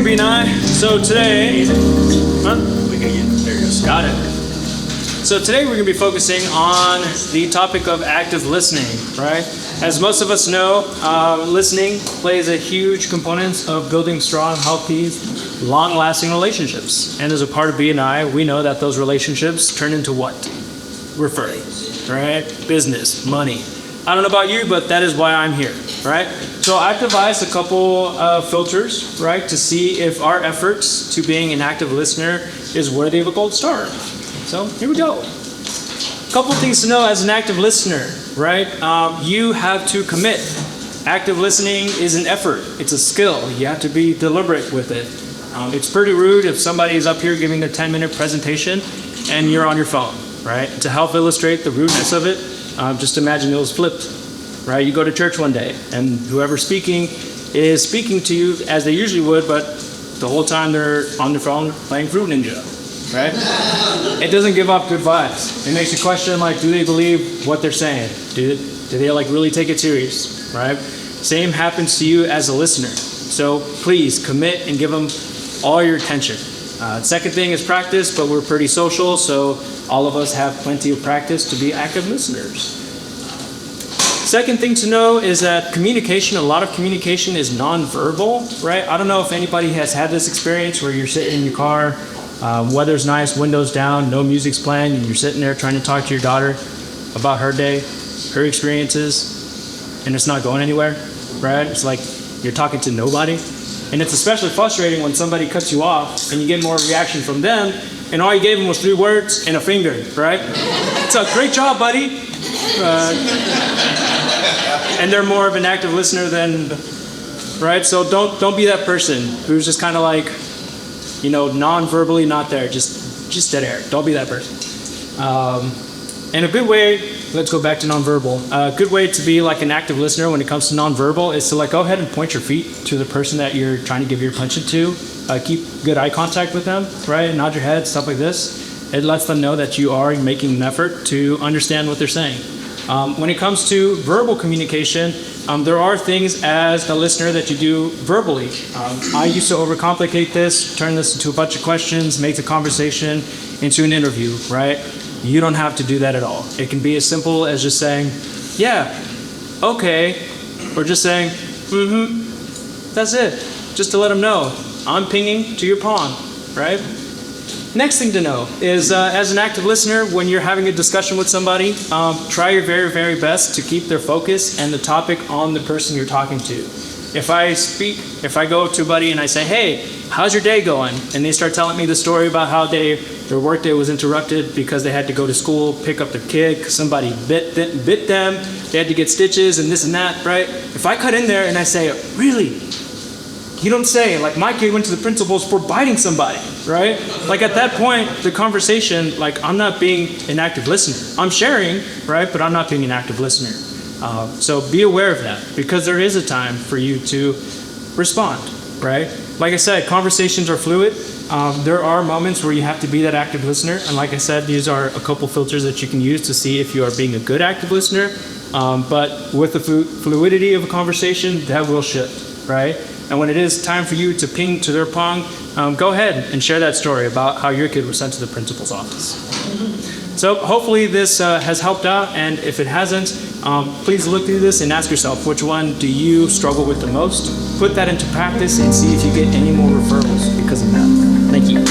morning, BNI. So today, there you go. Got it. So today we're going to be focusing on the topic of active listening, right? As most of us know, listening plays a huge component of building strong, healthy, long-lasting relationships. And as a part of BNI, we know that those relationships turn into what? Referrals, right? Business, money. I don't know about you, but that is why I'm here, right? So I've devised a couple filters, right, to see if our efforts to being an active listener is worthy of a gold star. So here we go. A couple things to know as an active listener, right? You have to commit. Active listening is an effort. It's a skill. You have to be deliberate with it. It's pretty rude if somebody is up here giving a 10-minute presentation and you're on your phone, right? To help illustrate the rudeness of it, just imagine it was flipped, right? You go to church one day and whoever's speaking is speaking to you as they usually would, but the whole time they're on their phone playing Fruit Ninja, right? It doesn't give off good vibes. It makes you question, like, do they believe what they're saying? Do they like really take it serious, right? Same happens to you as a listener. So please commit and give them all your attention. Second thing is practice, but we're pretty social, so all of us have plenty of practice to be active listeners. Second thing to know is that communication, a lot of communication is nonverbal, right? I don't know if anybody has had this experience where you're sitting in your car, weather's nice, windows down, no music's playing, and you're sitting there trying to talk to your daughter about her day, her experiences, and it's not going anywhere, right? It's like you're talking to nobody. And it's especially frustrating when somebody cuts you off and you get more reaction from them, and all you gave them was 3 words and a finger, right? It's a great job, buddy. And they're more of an active listener than, right? So don't be that person who's just kind of like, non-verbally not there, just dead air. Don't be that person. And a good way, let's go back to nonverbal. A good way to be like an active listener when it comes to nonverbal is to like go ahead and point your feet to the person that you're trying to give your attention to. Keep good eye contact with them, right? Nod your head, stuff like this. It lets them know that you are making an effort to understand what they're saying. When it comes to verbal communication, there are things as a listener that you do verbally. I used to overcomplicate this, turn this into a bunch of questions, make the conversation into an interview, right? You don't have to do that at all. It can be as simple as just saying, yeah, okay, or just saying, that's it. Just to let them know, I'm pinging to your pong, right? Next thing to know is as an active listener, when you're having a discussion with somebody, try your very, very best to keep their focus and the topic on the person you're talking to. If I go to a buddy and I say, hey, how's your day going? And they start telling me the story about how their workday was interrupted because they had to go to school, pick up their kid, because somebody bit them, they had to get stitches and this and that, right? If I cut in there and I say, really? You don't say, like, my kid went to the principal's for biting somebody, right? Like, at that point, the conversation, like, I'm not being an active listener. I'm sharing, right? But I'm not being an active listener. So be aware of that, because there is a time for you to respond, right? Like I said, conversations are fluid. There are moments where you have to be that active listener. And like I said, these are a couple filters that you can use to see if you are being a good active listener. But with the fluidity of a conversation, that will shift, right? And when it is time for you to ping to their pong, go ahead and share that story about how your kid was sent to the principal's office. So hopefully this has helped out, and if it hasn't, please look through this and ask yourself, which one do you struggle with the most? Put that into practice and see if you get any more referrals because of that. Thank you.